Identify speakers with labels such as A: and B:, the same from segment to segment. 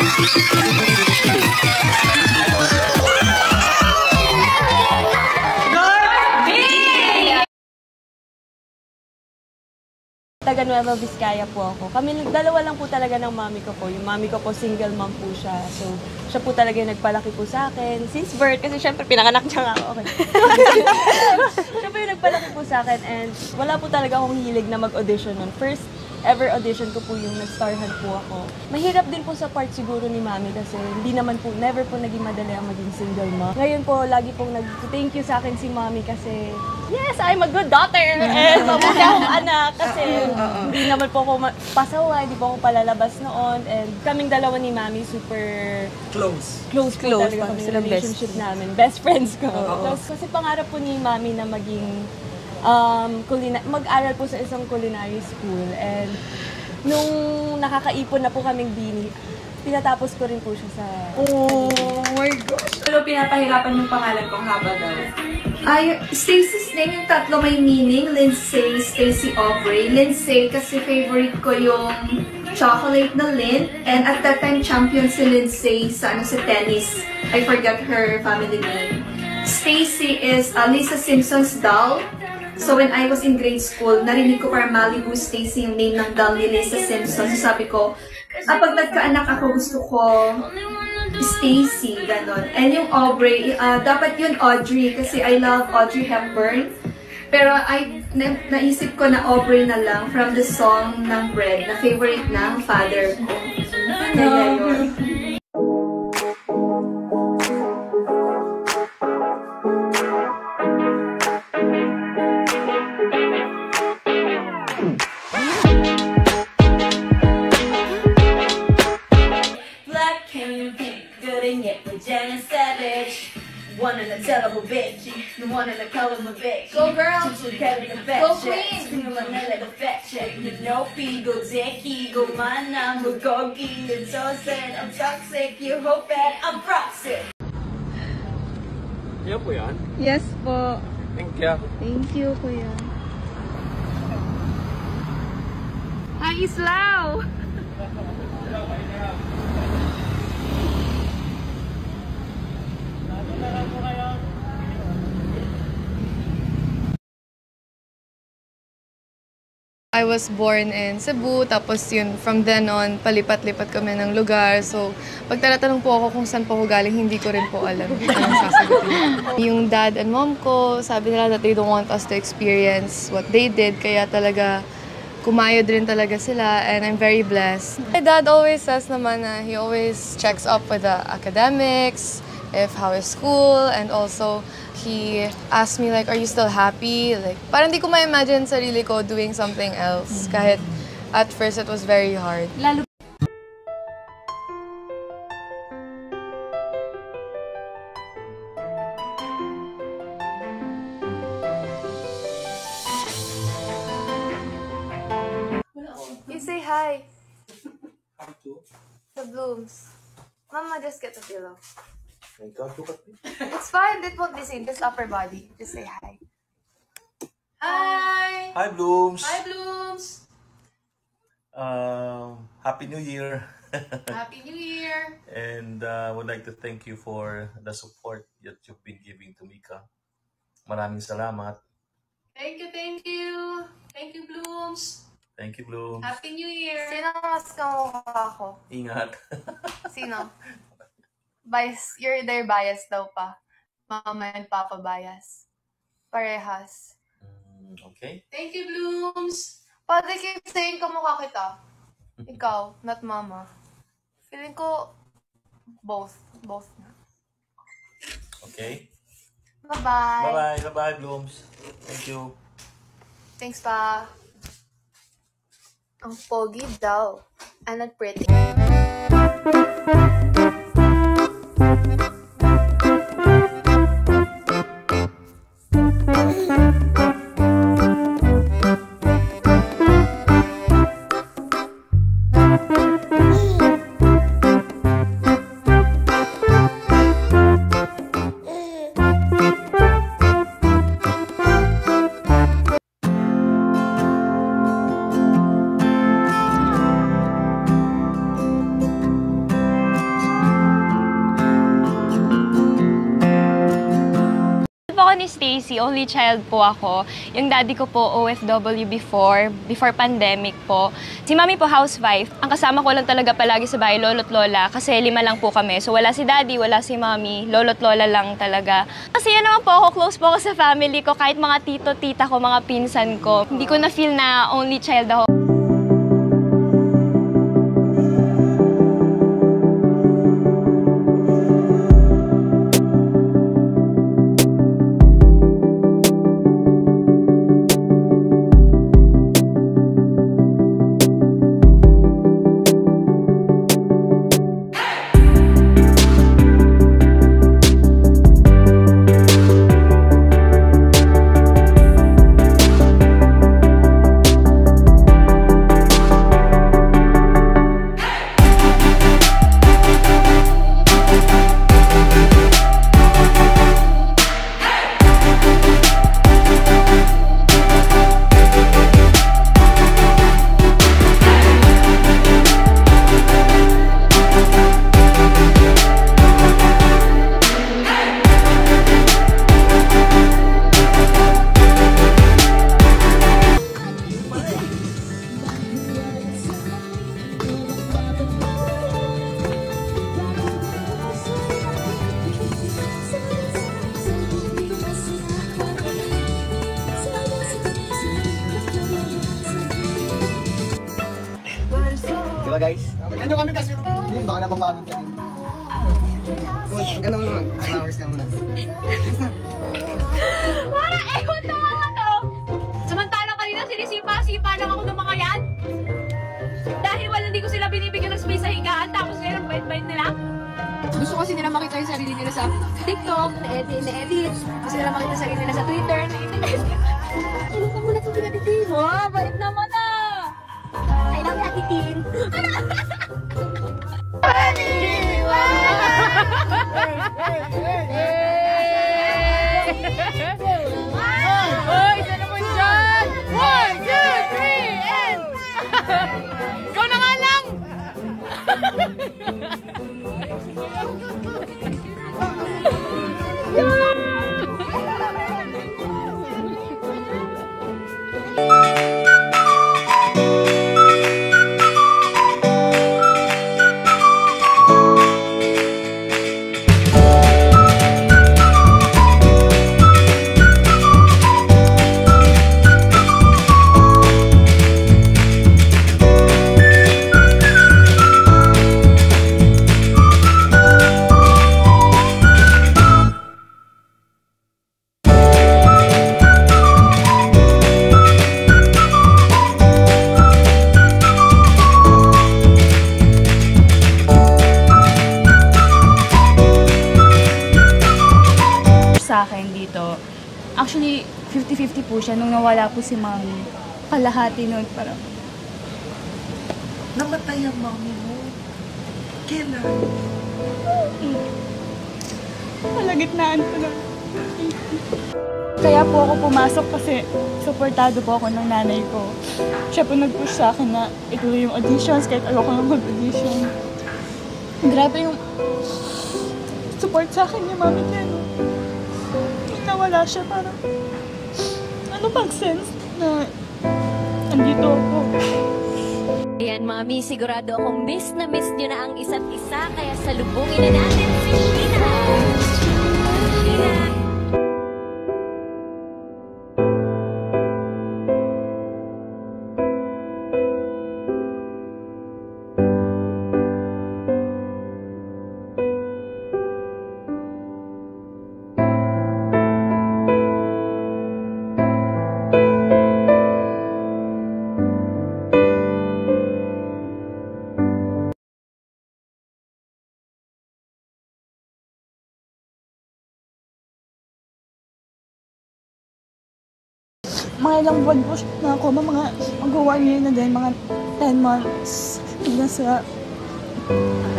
A: Taga Nueva Vizcaya po ako. Kami dalawa lang po talaga ng mami ko po. Yung mami ko po single mom po siya. So, siya po talaga yung nagpalaki po sa akin. Since birth, kasi syempre pinanganak niya nga ako. Okay. Siya po yung nagpalaki po sa akin and wala po talaga akong hilig na mag-audition nun. First ever audition ko po yung nag-starhan po ako. Mahirap din po sa part siguro ni mami kasi hindi naman po, never po naging madali ang maging single mom. Ngayon po, lagi pong nag-thank you sa akin si mami kasi yes, I'm a good daughter! And mabuti akong anak kasi hindi naman po ako pasawa, hindi po ako palalabas noon. And kaming dalawa ni mami super close po talaga kami sa relationship namin. Best friends ko. Tapos, kasi pangarap po ni mami na maging mag-aral po sa isang culinary school. And nung nakakaipon na po kaming bini, pinatapos ko rin po siya sa...
B: Oh my gosh! Pero pinapahirapan yung pangalan kong haba daw.
C: Stacy's name yung tatlo may meaning. Lindsay, Stacy, Aubrey. Lindsay kasi favorite ko yung chocolate na Lin. And at that time, champion si Lindsay sa tennis. I forgot her family name. Stacy is Lisa Simpson's doll. So when I was in grade school, narinig ko para Malibu Stacy yung name ng doll ni Lisa Simpson. So sabi ko, pag nagkaanak ako, gusto ko Stacy, ganon. And yung Aubrey, dapat yun Audrey kasi I love Audrey Hepburn. Pero naisip ko na Aubrey na lang from the song ng Bread na favorite ng father ko. Kaya yun.
D: One in a terrible bitch, the one in the color of a bitch. Go girl, go queen. The fat check, you know, go Zeki, go mana, Mugogi. It's so sad, I'm toxic. You hope that I'm proxy.
E: Yan po yan?
F: Yes po.
E: Thank you.
F: Thank you, kuya. Hi, Islaw! I was born in Cebu, tapos yun, from then on, palipat-lipat kami ng lugar. So, pag tinatanong po ako kung saan po ako galing, hindi ko rin po alam anong sasagutin. Yung dad and mom ko, sabi nila that they don't want us to experience what they did, kaya talaga kumayod rin talaga sila, and I'm very blessed. My dad always says naman na he always checks up with the academics, if how is school, and also he asked me like, are you still happy? Like, parang di ko ma-imagine sarili ko doing something else. Kahit at first it was very hard. Lalo you say hi.
E: Hi to?
F: The blooms. Mama, just get the pillow.
E: God, look at me.
F: It's fine. It won't be seen. Just upper body. Just say hi. Hi.
E: Hi, Blooms.
F: Hi, Blooms.
E: Happy New Year.
F: Happy New Year.
E: And I would like to thank you for the support that you've been giving to Mika. Maraming salamat.
F: Thank you, thank you. Thank you, Blooms.
E: Thank you, Blooms.
F: Happy New Year. Sino mas kamukha ko?
E: Ingat.
F: Sino? Bias. You're their bias daw pa. Mama and Papa bias. Parehas.
E: Okay.
F: Thank you, Blooms. Pwede keep saying kamukha kita. Ikaw, not Mama. Feeling ko, both. Both na.
E: Okay.
F: Bye-bye.
E: Bye-bye. Bye-bye, Blooms. Thank you.
F: Thanks, Pa. Ang pogi daw. And not pretty.
G: ako ni Stacy, only child po ako. Yung daddy ko po OFW before pandemic po. Si mami po housewife. Ang kasama ko lang talaga palagi sa bahay, lolo't lola, kasi 5 lang po kami. So wala si daddy, wala si mami, lolo't lola lang talaga. Kasi yan naman po ako, close po ako sa family ko, kahit mga tito, tita ko, mga pinsan ko. Hindi ko na feel na only child ako.
H: Diba guys? Ano kami kasi? Hindi, baka napapagod ka din. Ganun naman. Hours ka muna.
C: Parang ewan na nga to! Samantalang kanina sinisipa-sipa lang ako ng mga yan. Dahil hindi ko sila binibigyan ng space sa higaan, tapos ngayon bait-bait nila. Gusto kasi nila makita yung sarili nila sa TikTok, na-edit. Gusto nila makita yung sarili nila sa Twitter, na-edit. Ano ka muna itong pinatitin? Wow, bait naman ah! I love you, Ate Tin.
F: Hoy, isa naman dyan! 1, 2, 3, and... Ikaw na nga lang!
I: Sa akin dito, actually 50-50 po siya nung nawala po si mami. Kalahati nun, parang
H: Namatay ang mami mo. Kailan?
I: kalagitnaan po lang. Kaya po ako pumasok kasi suportado po ako ng nanay ko. Siya po nag-push sa akin na ituloy yung auditions kahit ayoko nang mag-audition. Grabe yung support sa akin ni mami niya. Nung nawala siya, parang ano pang sense na andito ako.
J: Ayan, Mami, sigurado akong miss na miss nyo na ang isa't isa, kaya salubungin na natin si Sheena. Sheena.
I: Mga ilang buwan po na ako, mga mag-1 year na din, mga 10 months. Hanggang sa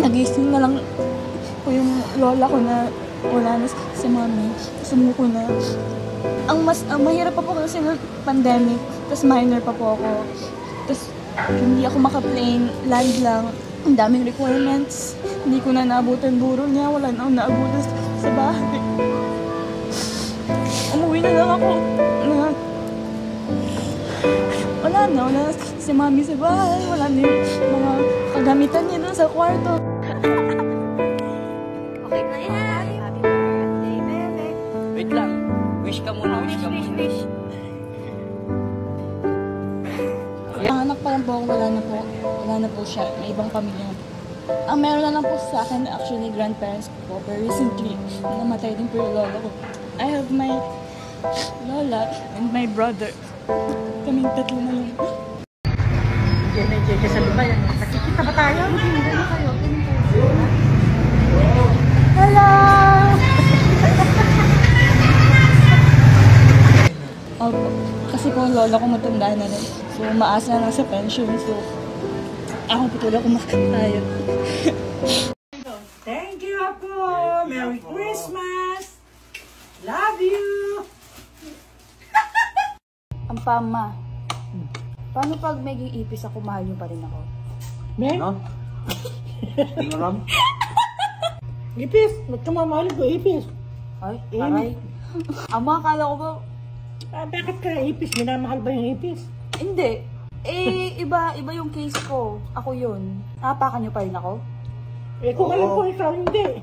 I: nagising na lang po yung lola ko na wala na si mami. Sumuko na. Ang mahirap pa po kasi ng pandemic, tapos minor pa po ako. Tapos hindi ako maka-plane, land lang. Ang daming requirements. Hindi ko na naabutan buro niya, wala na akong naabutan sa bahay. Uuwi na lang ako na wala na si mami sa bahay, wala na yung mga kagamitan niya dun sa kwarto.
J: Okay na yan. Happy birthday, bebe.
H: Wait lang. Wish ka muna, wish ka muna.
I: Anak pa lang po ako, wala na po siya, may ibang pamilya na po. Ang meron na lang po sa akin, actually, grandparents ko po, but recently, namatay din po yung lola ko. I have my lola and my brother. Kaming tatlo na lang.
K: Diyan sa lupa yan. Nakikita ba tayo? Hindi kayo.
I: Hello! Opo. Kasi po lola ko matanda na rin. So, maasa na lang sa pension. So, ako po tulad kumakatayo.
K: Thank you, Apo. Merry Christmas. Love you.
I: Ang pama. Paano pag may ipis ako, mahal niyo pa rin ako?
K: Men?
H: No? Hindi alam.
K: Ipis. Ba't ka mamahalin ko, ipis?
I: Ay, aray. Ama, akala ko ba?
K: Bakit ka ipis? Minamahal ba yung ipis?
I: Hindi. Iba yung case ko. Ako yun. Napakan niyo pa rin ako?
K: Kung alam ko, ikaw hindi.